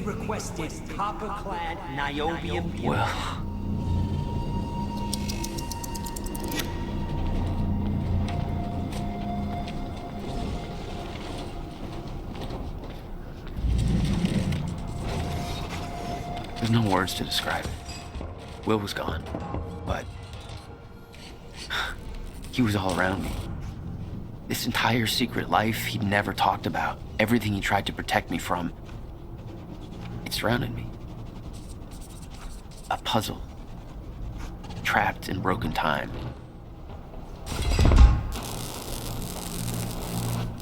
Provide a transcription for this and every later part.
requested copper-clad niobium. Well... There's no words to describe it. Will was gone, but... he was all around me. This entire secret life he'd never talked about, everything he tried to protect me from, it surrounded me. A puzzle. Trapped in broken time.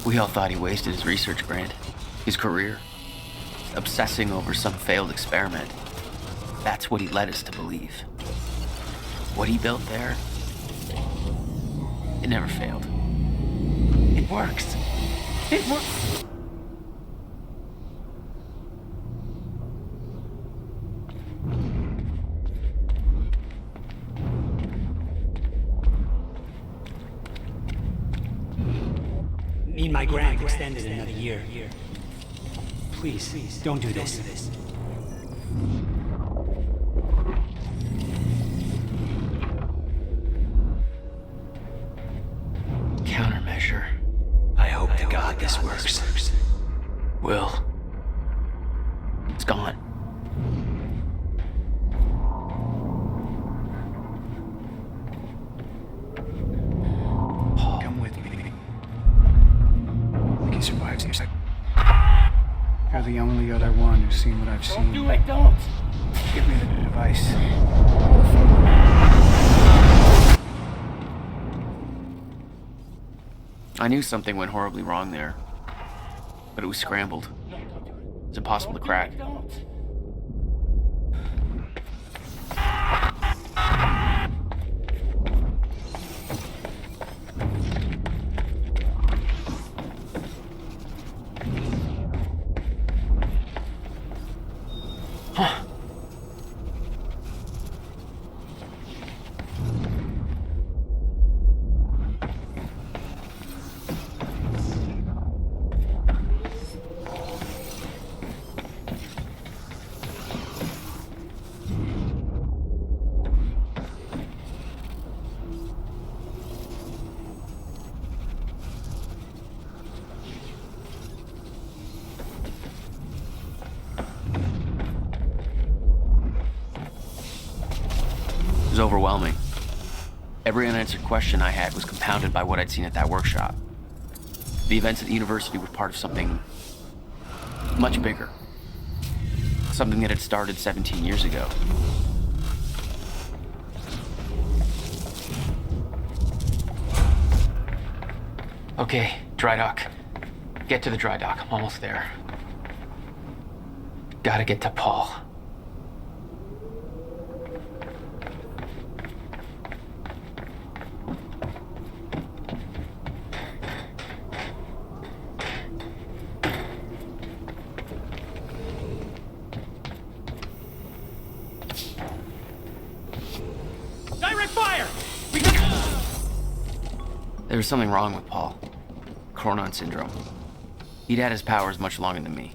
We all thought he wasted his research grant, his career, obsessing over some failed experiment. That's what he led us to believe. What he built there, it never failed. It works. It works. Need my grant extended another year. Please, don't do this. Countermeasure. I hope to God this works. Will. It's gone. Paul. Come with me. We can survive this. You're the only other one who's seen what I've seen. Do it, don't! Give me the device. I knew something went horribly wrong there, but it was scrambled. It's impossible to crack. Huh. It was overwhelming. Every unanswered question I had was compounded by what I'd seen at that workshop. The events at the university were part of something much bigger. Something that had started 17 years ago. Okay, dry dock. Get to the dry dock. I'm almost there. Gotta get to Paul. There was something wrong with Paul. Chronon syndrome. He'd had his powers much longer than me.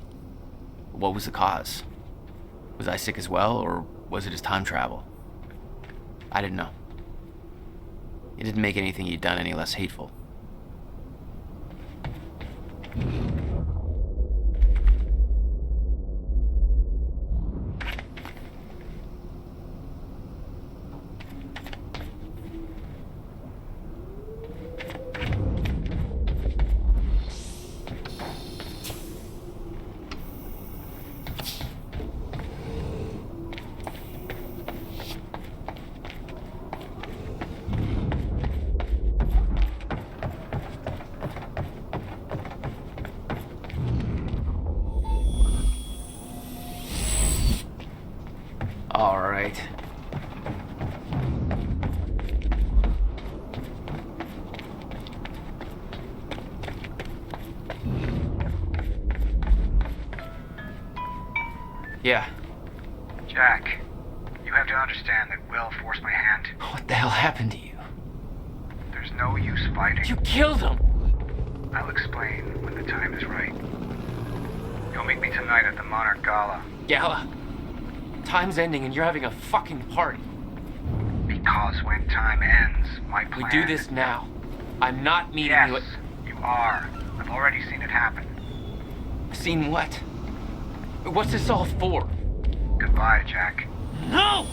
What was the cause? Was I sick as well, or was it his time travel? I didn't know. It didn't make anything he'd done any less hateful. All right. Yeah. Jack, you have to understand that Will forced my hand. What the hell happened to you? There's no use fighting. You killed him! I'll explain when the time is right. You'll meet me tonight at the Monarch Gala. Gala? Time's ending and you're having a fucking party. Because when time ends, my plan... We do this now. I'm not meeting Yes, you at... you are. I've already seen it happen. Seen what? What's this all for? Goodbye, Jack. No!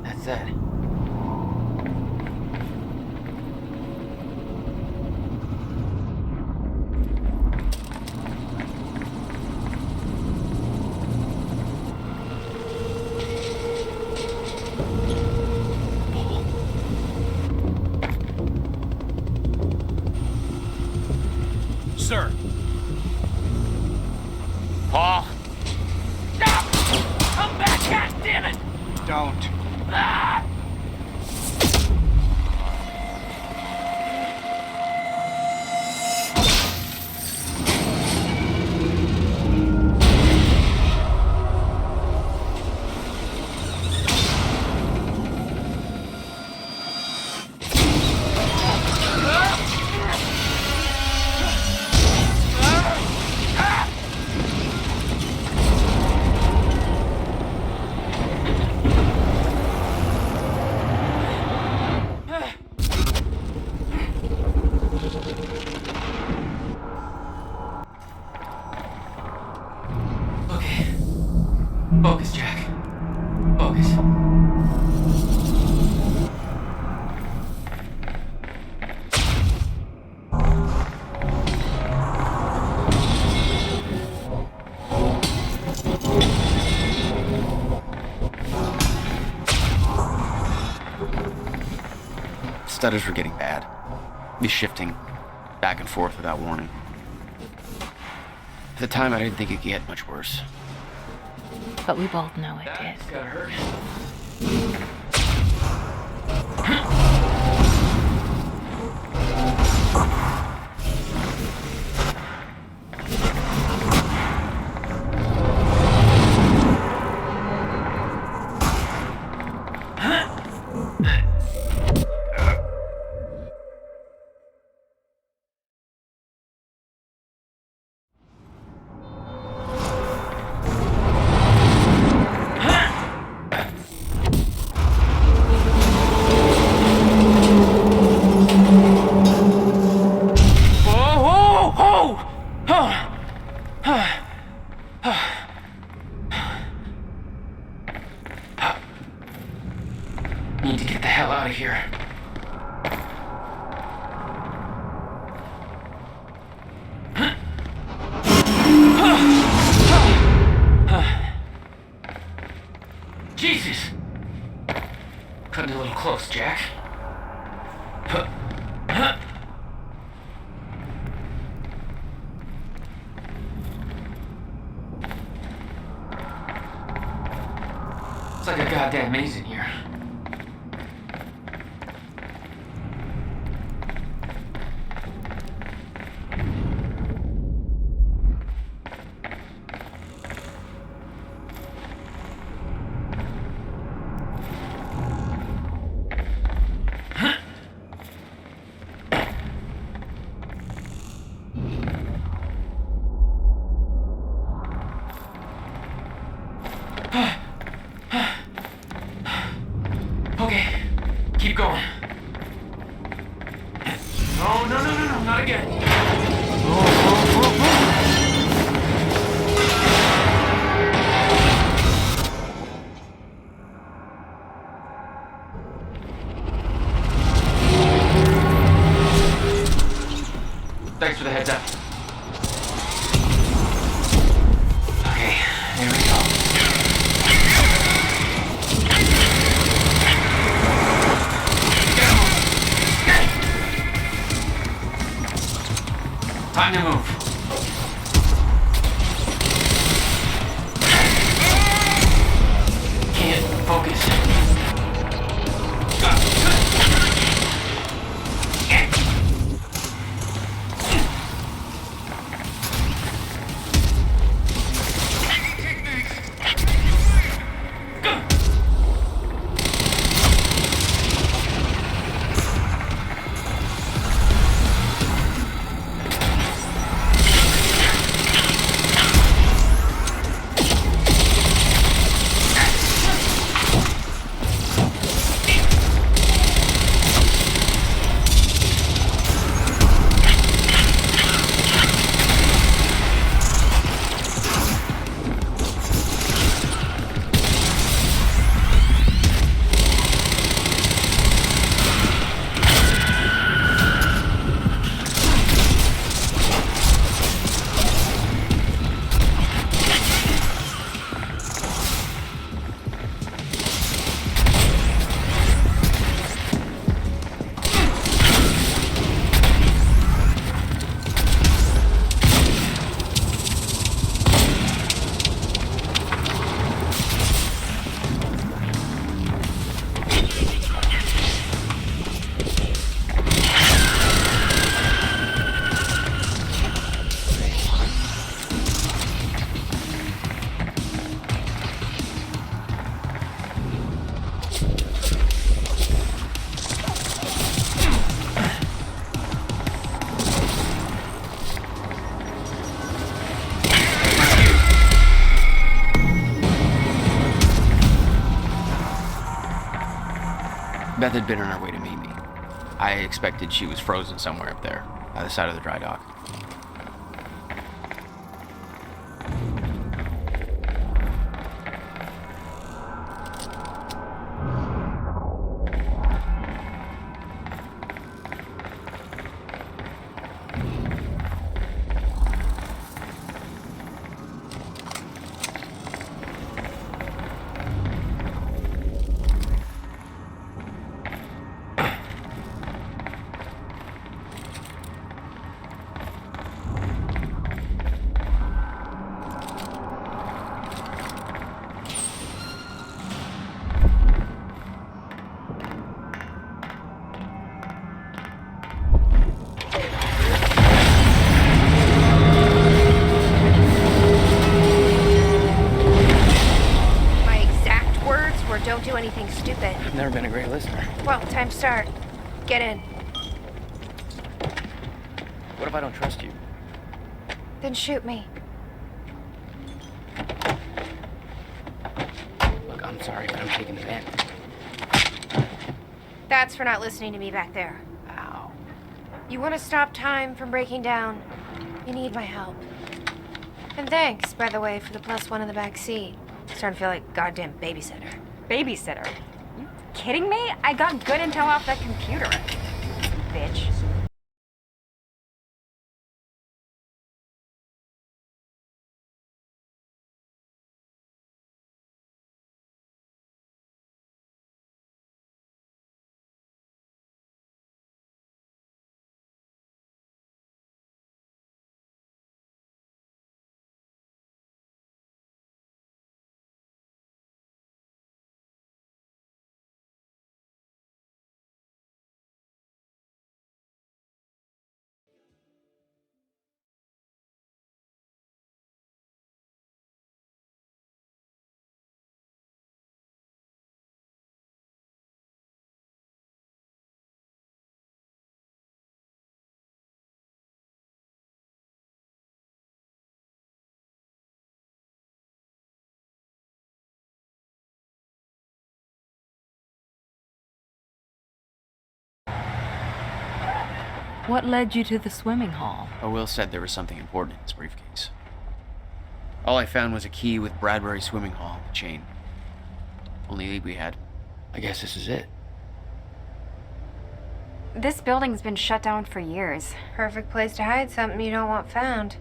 That's it. Sir. Paul! Stop! Come back, goddammit! Don't. Ah! Focus, Jack. Focus. Stutters were getting bad. Be shifting back and forth without warning. At the time, I didn't think it could get much worse. But we both know it did. That's gotta hurt. Need to get the hell out of here. Jesus! Cutting a little close, Jack. It's like a goddamn maze in here. again. Thanks for the heads up. Okay, here we go. Time to move. Can't focus. Beth had been on her way to meet me. I expected she was frozen somewhere up there, by the side of the dry dock. Don't do anything stupid. I've never been a great listener. Well, time to start. Get in. What if I don't trust you? Then shoot me. Look, I'm sorry, but I'm taking the pen. That's for not listening to me back there. Ow. You want to stop time from breaking down? You need my help. And thanks, by the way, for the +1 in the back seat. Starting to feel like goddamn babysitter. Babysitter? You kidding me? I got good intel off that computer. Bitch. What led you to the swimming hall? Oh, Will said there was something important in his briefcase. All I found was a key with Bradbury Swimming Hall on the chain. Only lead we had. I guess this is it. This building's been shut down for years. Perfect place to hide something you don't want found.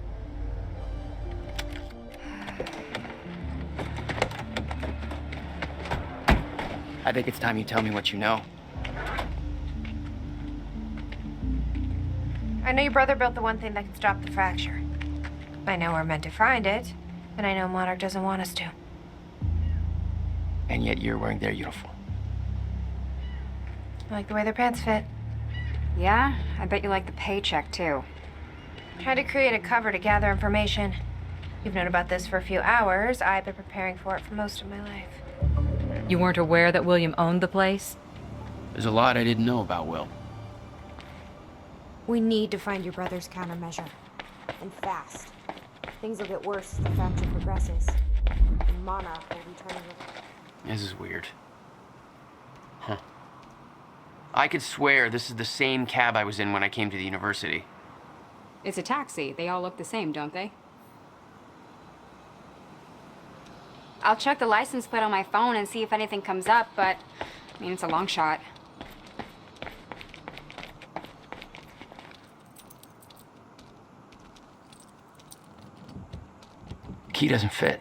I think it's time you tell me what you know. I know your brother built the one thing that can stop the fracture. I know we're meant to find it, and I know Monarch doesn't want us to. And yet you're wearing their uniform. I like the way their pants fit. Yeah, I bet you like the paycheck too. Tried to create a cover to gather information. You've known about this for a few hours. I've been preparing for it for most of my life. You weren't aware that William owned the place? There's a lot I didn't know about Will. We need to find your brother's countermeasure. And fast. Things will get worse as the fracture progresses. And Monarch will be turning it. This is weird. Huh. I could swear this is the same cab I was in when I came to the university. It's a taxi. They all look the same, don't they? I'll check the license plate on my phone and see if anything comes up, but I mean, it's a long shot. Key doesn't fit.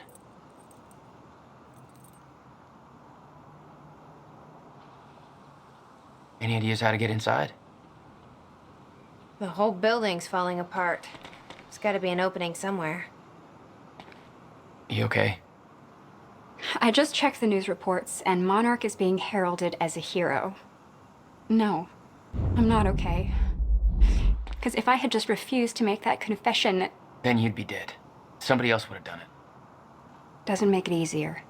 Any ideas how to get inside? The whole building's falling apart. There's gotta be an opening somewhere. You okay? I just checked the news reports, and Monarch is being heralded as a hero. No, I'm not okay. Because if I had just refused to make that confession, Then you'd be dead. Somebody else would have done it. doesn't make it easier.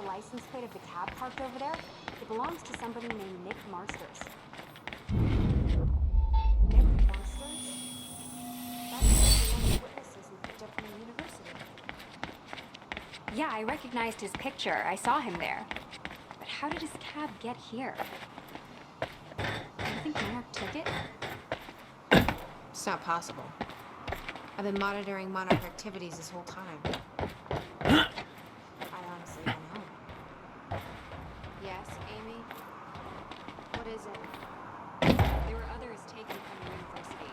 License plate of the cab parked over there. It belongs to somebody named Nick Marsters. Nick Marsters? That's one of the witnesses we picked up from the university. Yeah, I recognized his picture. I saw him there. But how did his cab get here? Do you think Monarch took it? It's not possible. I've been monitoring Monarch activities this whole time. I honestly don't know. Yes, Amy? What is it? There were others taken from the university.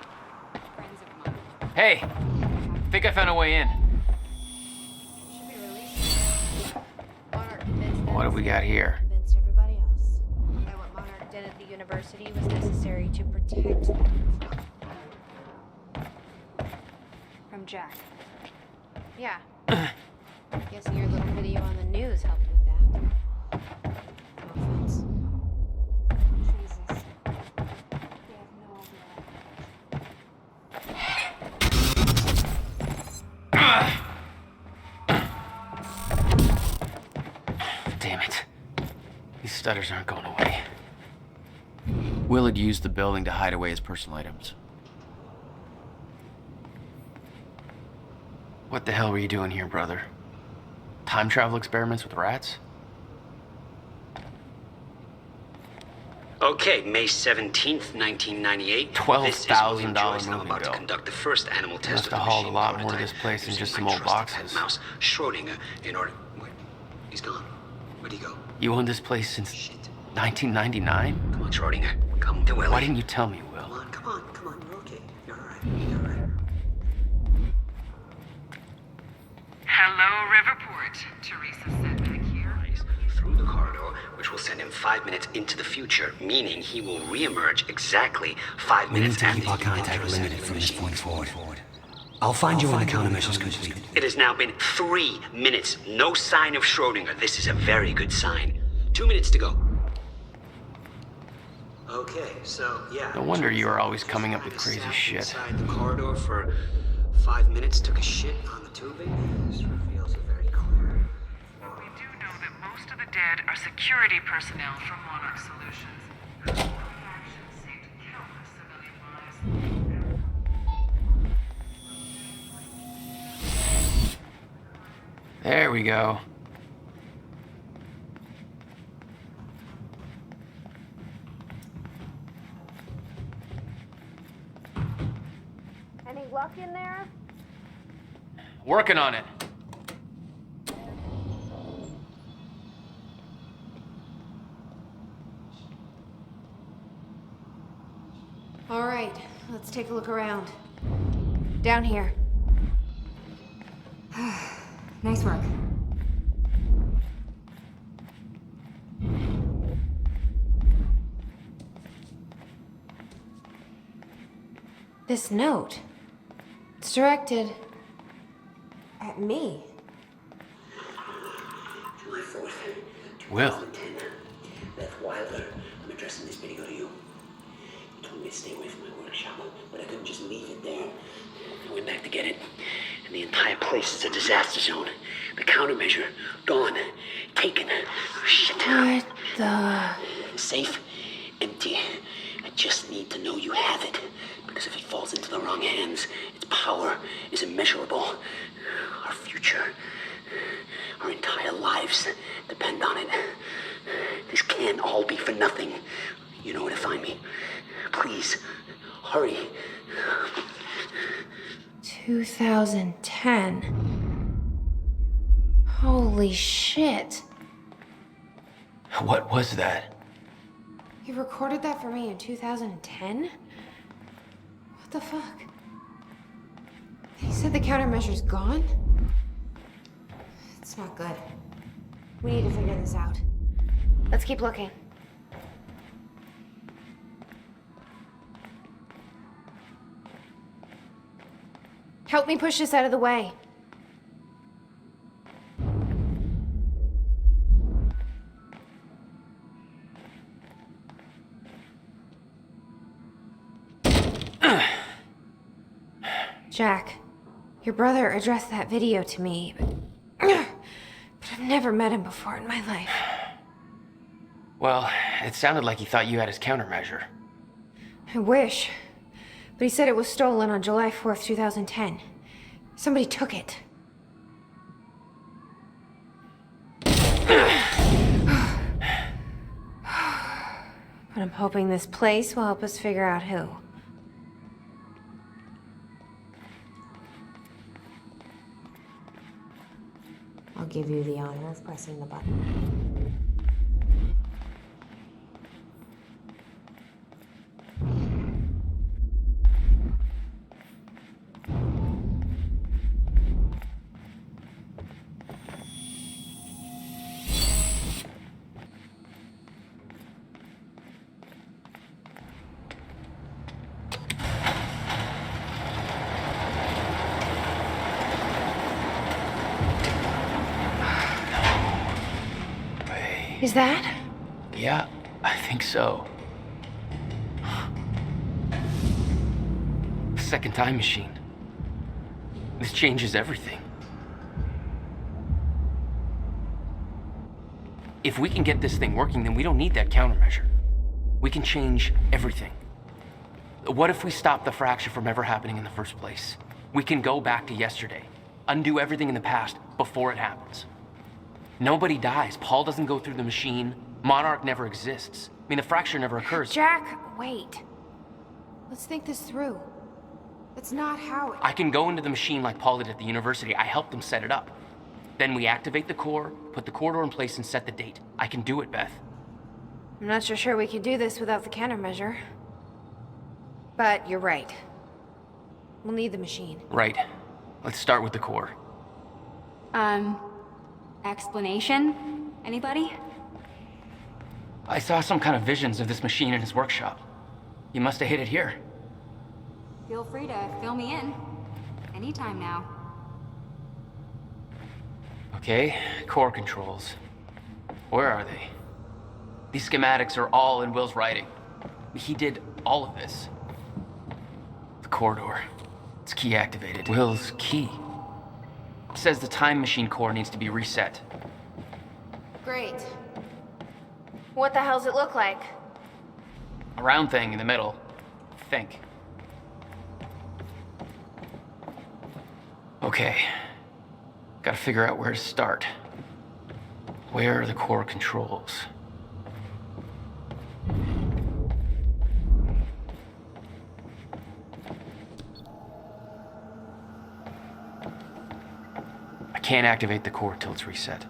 Friends of mine. Hey! Think I found a way in. Should be released. Monarch convinced them. What do we got here? Convinced everybody else. That what Monarch did at the university was necessary to protect them. From Jack. Yeah. Guessing your little video on the news helped with that. No offense. Jesus. They have no idea. Damn it. These stutters aren't going away. Will had used the building to hide away his personal items. What the hell were you doing here, brother? Time travel experiments with rats? Okay, May 17th, 1998. $12,000 This is William Joyce, and I'm moving about to bill. conduct the first animal test Must of the have hauled a machine lot more to prototype this place than using just my some old trusted pet boxes. mouse, Schrodinger, in order... Wait, he's gone. Where'd he go? You owned this place since Shit. 1999? Come on, Schrodinger. Come to Willie. Why didn't you tell me, Will? Come on. You're okay. You're all right. You're all right. Hello, Riverport. Teresa said back here. Through the corridor, which will send him 5 minutes into the future, meaning he will reemerge exactly 5 We need minutes to after keep our you contact enter a limited set from of this the point machine. forward. I'll find you when the countermeasure's complete. It has now been 3 minutes. No sign of Schrodinger. This is a very good sign. 2 minutes to go. Okay, so yeah. No wonder you are always coming up with crazy Sat shit. Inside the corridor for 5 minutes, took a shit on the tubing. This reveals it very clear. We do know that most of the dead are security personnel from Monarch Solutions. Their actions saved countless civilian lives. There we go. Any luck in there? Working on it. All right, let's take a look around. Down here. Nice work. This note. It's directed At me. July 4th, Will. 2010. Beth Wilder, I'm addressing this video to you. You told me to stay away from my workshop, but I couldn't just leave it there. I went back to get it, and the entire place is a disaster zone. The countermeasure, gone, taken. Oh, shit. what the... Safe, empty. I just need to know you have it, because if it falls into the wrong hands, its power is immeasurable. Our future, our entire lives depend on it. This can't all be for nothing. You know where to find me. Please, hurry. 2010. Holy shit. What was that? You recorded that for me in 2010? What the fuck? He said the countermeasure's gone? It's not good. We need to figure this out. Let's keep looking. Help me push this out of the way. Jack, your brother addressed that video to me, but I've never met him before in my life. Well, it sounded like he thought you had his countermeasure. I wish. But he said it was stolen on July 4th, 2010. Somebody took it. But I'm hoping this place will help us figure out who. I'll give you the honor of pressing the button. Is that? Yeah, I think so. Second time machine. This changes everything. If we can get this thing working, then we don't need that countermeasure. We can change everything. What if we stop the fracture from ever happening in the first place? We can go back to yesterday, undo everything in the past before it happens. Nobody dies. Paul doesn't go through the machine. Monarch never exists. I mean, the fracture never occurs. Jack, wait. Let's think this through. That's not how it... I can go into the machine like Paul did at the university. I helped them set it up. Then we activate the core, put the corridor in place, and set the date. I can do it, Beth. I'm not so sure we could do this without the countermeasure. But you're right. We'll need the machine. Right. Let's start with the core. Explanation? Anybody? I saw some kind of visions of this machine in his workshop. You must have hid it here. Feel free to fill me in. Anytime now. Okay, core controls. Where are they? These schematics are all in Will's writing. He did all of this. The corridor. It's key activated. Will's key. It says the time machine core needs to be reset. Great. What the hell's it look like? A round thing in the middle. Think. Okay. Gotta figure out where to start. Where are the core controls? I can't activate the core till it's reset.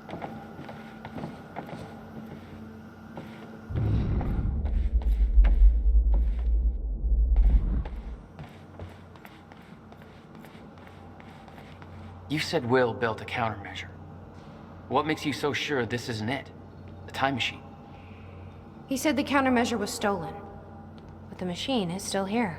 You said Will built a countermeasure. What makes you so sure this isn't it? The time machine? He said the countermeasure was stolen. But the machine is still here.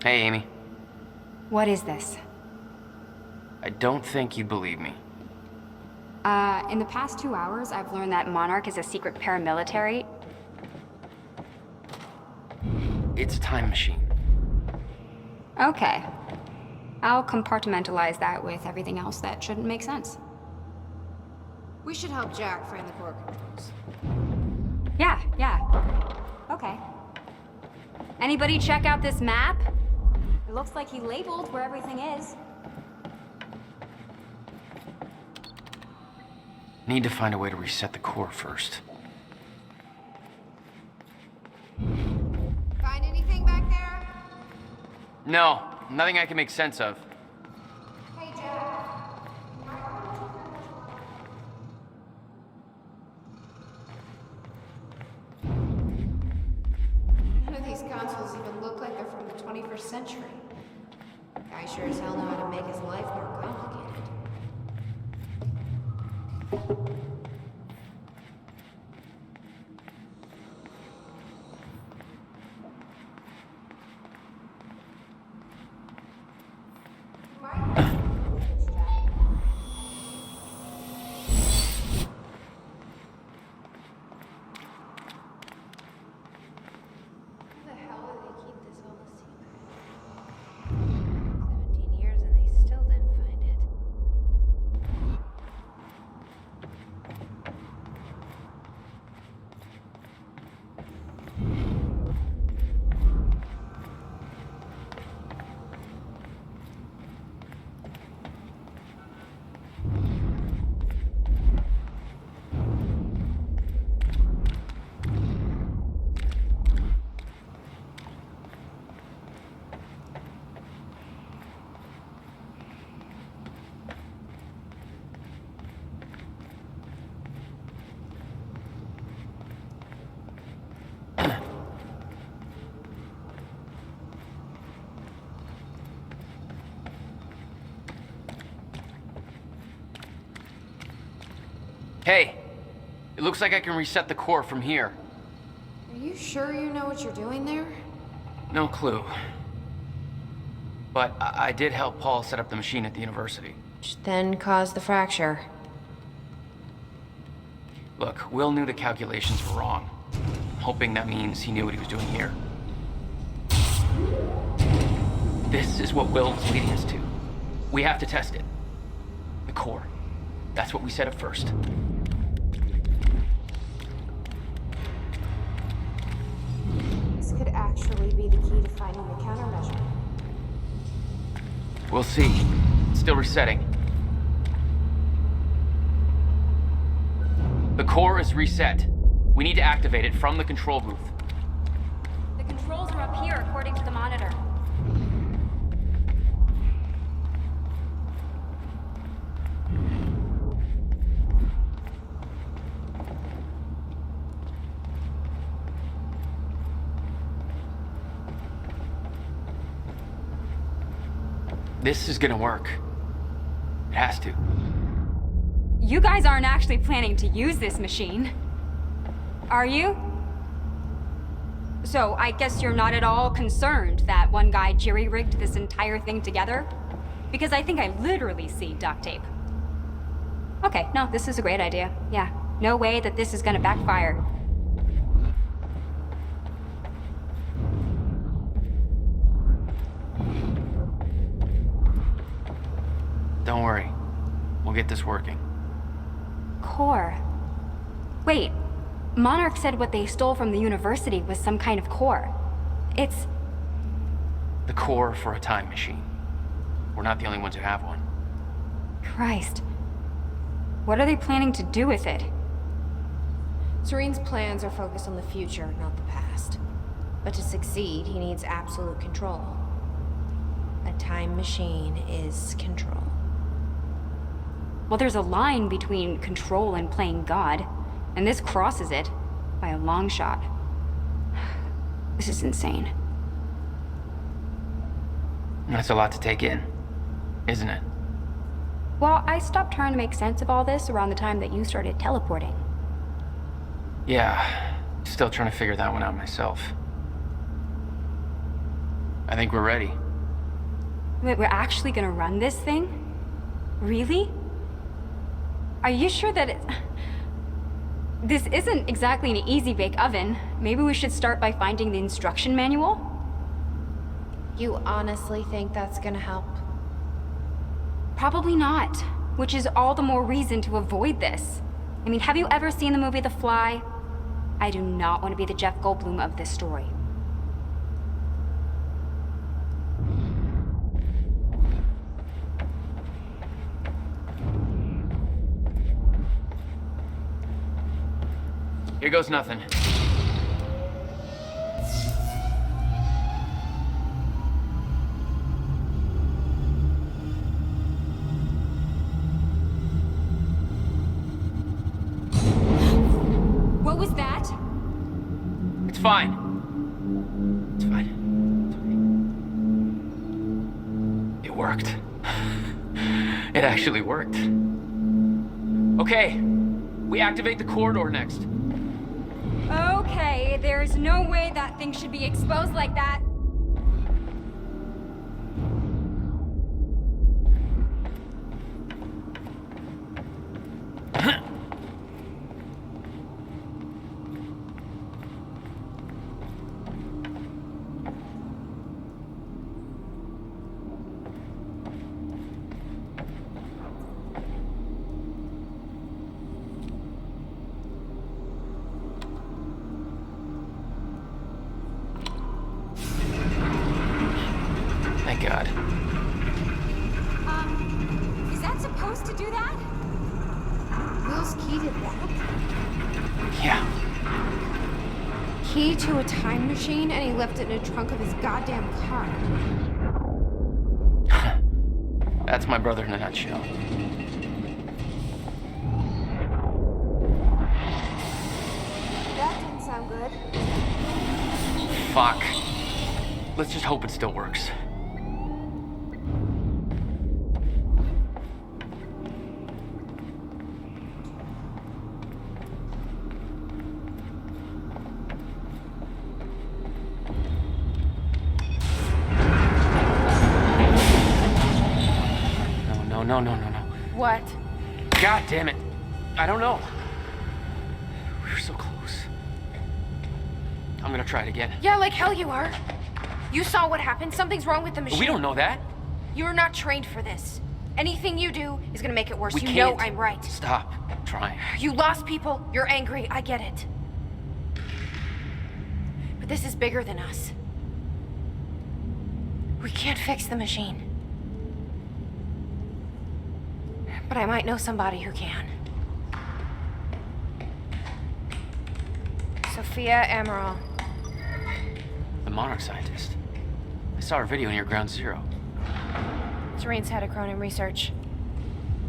Hey, Amy. What is this? I don't think you'd believe me. In the past 2 hours, I've learned that Monarch is a secret paramilitary. It's a time machine. Okay. I'll compartmentalize that with everything else that shouldn't make sense. We should help Jack find the core controls. Yeah. Okay. Anybody check out this map? It looks like he labeled where everything is. Need to find a way to reset the core first. Find anything back there? No, nothing I can make sense of. Hey, Jack. None of these consoles even look like they're from the 21st century. Guy sure as hell know how to make his life more complicated. Hey, it looks like I can reset the core from here. Are you sure you know what you're doing there? No clue. But I did help Paul set up the machine at the university. Which then caused the fracture. Look, Will knew the calculations were wrong. I'm hoping that means he knew what he was doing here. This is what Will was leading us to. We have to test it. The core. That's what we set up first. This could actually be the key to finding the countermeasure. We'll see. It's still resetting. The core is reset. We need to activate it from the control booth. The controls are up here, according to the monitor. This is gonna work. It has to. You guys aren't actually planning to use this machine, are you? So I guess you're not at all concerned that one guy jerry-rigged this entire thing together? because I think I literally see duct tape. Okay, no, this is a great idea. Yeah, no way that this is gonna backfire. Don't worry. We'll get this working. Core. Wait, Monarch said what they stole from the university was some kind of core. It's... The core for a time machine. We're not the only ones who have one. Christ. What are they planning to do with it? Serene's plans are focused on the future, not the past. But to succeed, he needs absolute control. A time machine is control. Well, there's a line between control and playing God, and this crosses it by a long shot. This is insane. That's a lot to take in, isn't it? Well, I stopped trying to make sense of all this around the time that you started teleporting. Yeah, still trying to figure that one out myself. I think we're ready. Wait, we're actually gonna run this thing? Really? Are you sure that this isn't exactly an easy bake oven? Maybe we should start by finding the instruction manual? You honestly think that's gonna help? Probably not, which is all the more reason to avoid this. I mean, have you ever seen the movie The Fly? I do not want to be the Jeff Goldblum of this story. Here goes nothing. What was that? It's fine. It's fine. It worked. It actually worked. Okay, we activate the corridor next. Okay, there's no way that thing should be exposed like that. Thank God. Is that supposed to do that? Will's key did that? Yeah. Key to a time machine, and he left it in the trunk of his goddamn car. That's my brother in a nutshell. That didn't sound good. Fuck. Let's just hope it still works. No. What? God damn it. I don't know. We were so close. I'm gonna try it again. Yeah, like hell you are. You saw what happened. Something's wrong with the machine. We don't know that. You're not trained for this. Anything you do is gonna make it worse. We You can't. know I'm right. Stop trying. You lost people. You're angry. I get it. But this is bigger than us. We can't fix the machine. But I might know somebody who can. Sophia Amaral. The Monarch scientist. I saw her video near Ground Zero. Serene's head of Chronon research.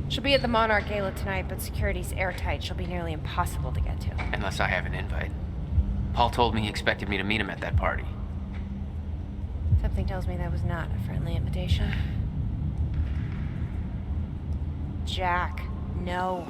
She'll be at the Monarch Gala tonight, but security's airtight. She'll be nearly impossible to get to. Unless I have an invite. Paul told me he expected me to meet him at that party. Something tells me that was not a friendly invitation. Jack, no.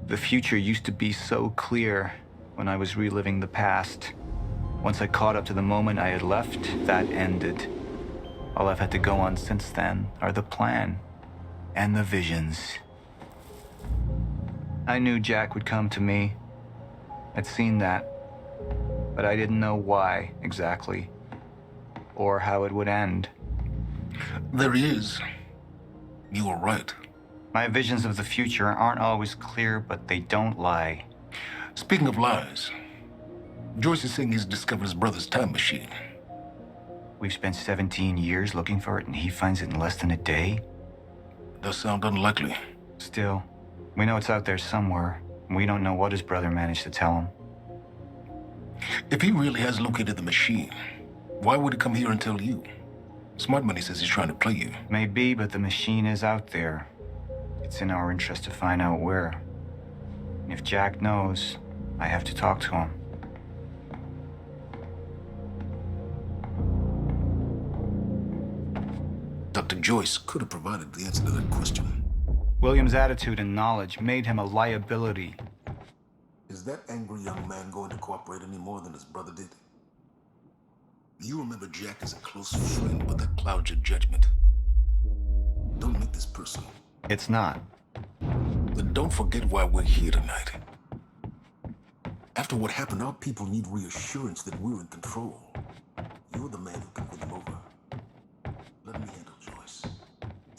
The future used to be so clear when I was reliving the past. Once I caught up to the moment I had left, that ended. All I've had to go on since then are the plan and the visions. I knew Jack would come to me. I'd seen that, but I didn't know why exactly, or how it would end. There he is. You were right. My visions of the future aren't always clear, but they don't lie. Speaking of lies, Joyce is saying he's discovered his brother's time machine. We've spent 17 years looking for it, and he finds it in less than a day? Does sound unlikely. Still, we know it's out there somewhere, and we don't know what his brother managed to tell him. If he really has located the machine, why would he come here and tell you? Smart Money says he's trying to play you. Maybe, but the machine is out there. It's in our interest to find out where. And if Jack knows, I have to talk to him. Dr. Joyce could have provided the answer to that question. William's attitude and knowledge made him a liability. Is that angry young man going to cooperate any more than his brother did? You remember Jack as a close friend, but that clouds your judgment. Don't make this personal. It's not. Then don't forget why we're here tonight. After what happened, our people need reassurance that we're in control. You're the man who can win them over. Let me handle Joyce, so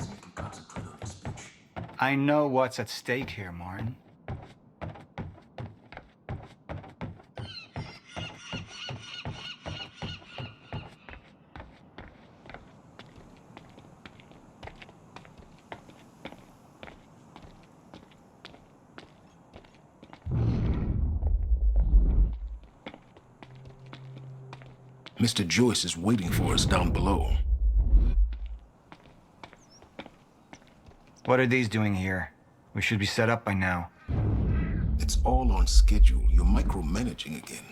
you can concentrate on your speech. I know what's at stake here, Martin. Mr. Joyce is waiting for us down below. What are these doing here? We should be set up by now. It's all on schedule. You're micromanaging again.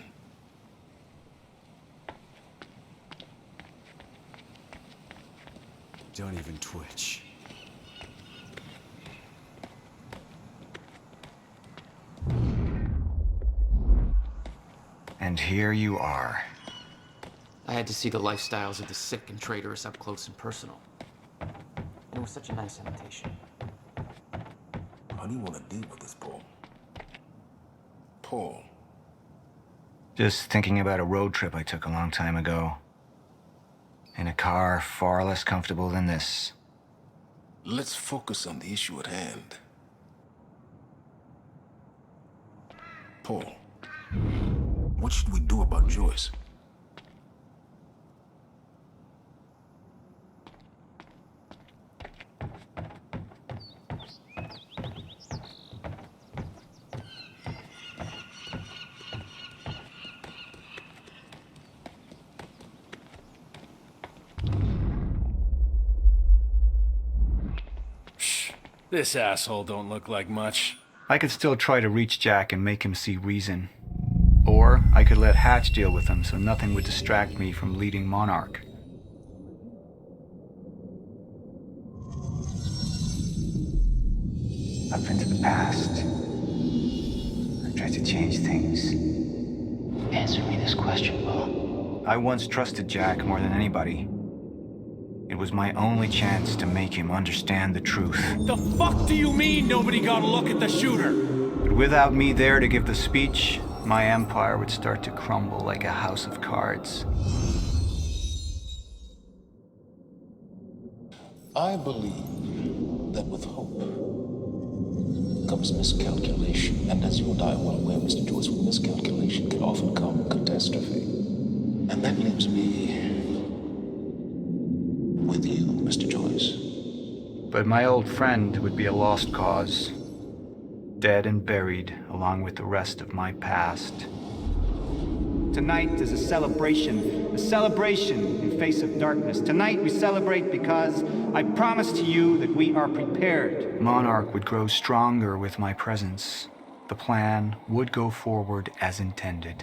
Don't even twitch. And here you are. I had to see the lifestyles of the sick and traitorous up close and personal. It was such a nice invitation. How do you want to deal with this, Paul? Paul. Just thinking about a road trip I took a long time ago. In a car far less comfortable than this. Let's focus on the issue at hand. Paul, what should we do about Joyce? This asshole don't look like much. I could still try to reach Jack and make him see reason. Or I could let Hatch deal with him so nothing would distract me from leading Monarch. Up into the past. I tried to change things. Answer me this question, Paul. I once trusted Jack more than anybody. It was my only chance to make him understand the truth. The fuck do you mean nobody got a look at the shooter? But without me there to give the speech, my empire would start to crumble like a house of cards. I believe that with hope comes miscalculation. And as you and I are well aware, Mr. Joyce, with miscalculation can often come catastrophe. And that leaves me with you, Mr. Joyce. But my old friend would be a lost cause. Dead and buried, along with the rest of my past. Tonight is a celebration in face of darkness. Tonight we celebrate because I promise to you that we are prepared. Monarch would grow stronger with my presence. The plan would go forward as intended.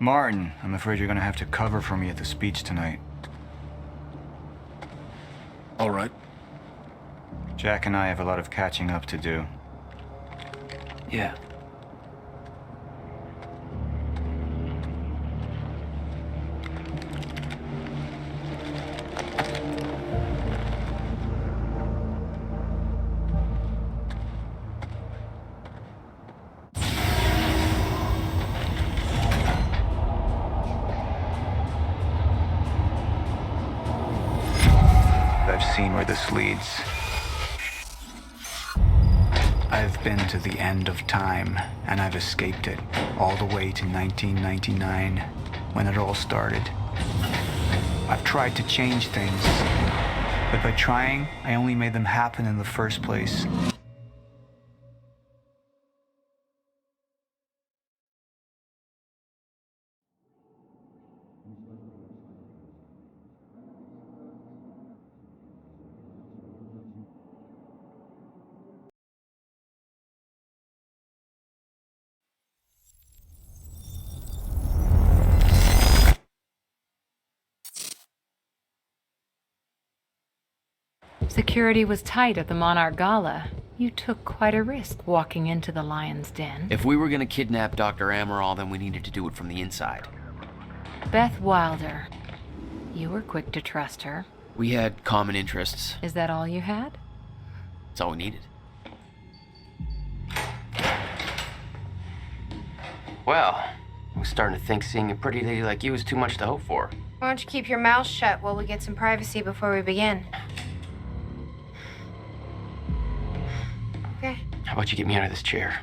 Martin, I'm afraid you're gonna have to cover for me at the speech tonight. All right. Jack and I have a lot of catching up to do. Yeah. I've seen where this leads. I've been to the end of time, and I've escaped it, all the way to 1999, when it all started. I've tried to change things, but by trying, I only made them happen in the first place. Security was tight at the Monarch Gala. You took quite a risk walking into the Lion's Den. If we were gonna kidnap Dr. Amaral, then we needed to do it from the inside. Beth Wilder. You were quick to trust her. We had common interests. Is that all you had? That's all we needed. Well, I was starting to think seeing a pretty lady like you was too much to hope for. Why don't you keep your mouth shut while we get some privacy before we begin? Okay. How about you get me out of this chair?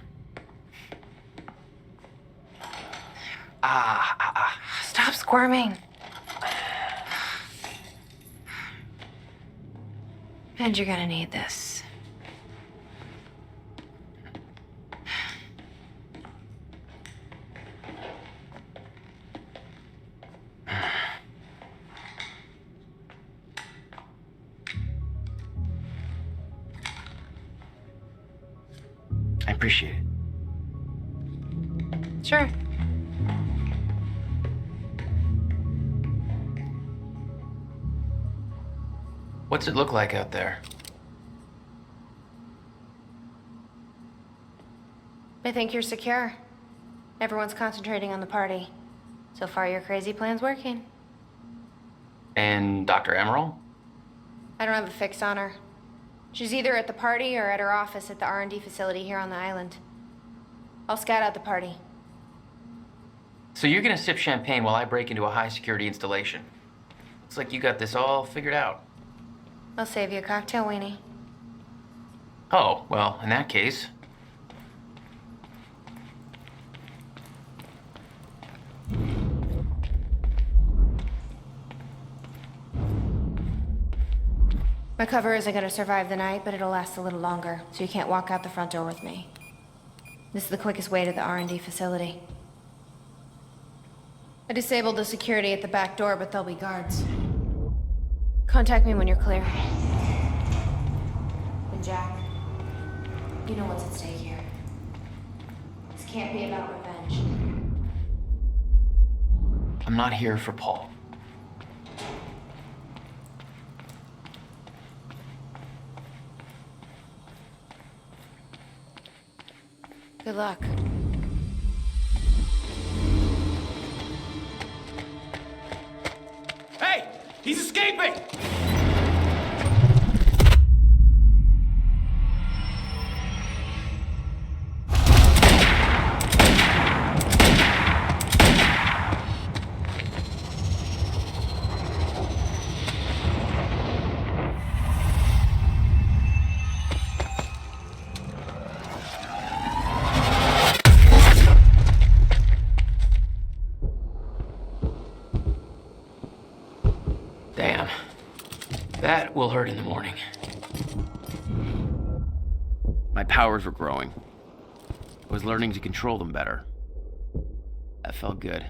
Stop squirming. And you're gonna need this. I appreciate it. Sure. What's it look like out there? I think you're secure. Everyone's concentrating on the party. So far, your crazy plan's working. And Dr. Amaral? I don't have a fix on her. She's either at the party or at her office at the R&D facility here on the island. I'll scout out the party. So you're gonna sip champagne while I break into a high-security installation. Looks like you got this all figured out. I'll save you a cocktail, weenie. Oh, well, in that case... My cover isn't gonna survive the night, but it'll last a little longer, so you can't walk out the front door with me. This is the quickest way to the R&D facility. I disabled the security at the back door, but there'll be guards. Contact me when you're clear. And Jack, you know what's at stake here. This can't be about revenge. I'm not here for Paul. Good luck. Hey! He's escaping! Damn. That will hurt in the morning. My powers were growing. I was learning to control them better. That felt good.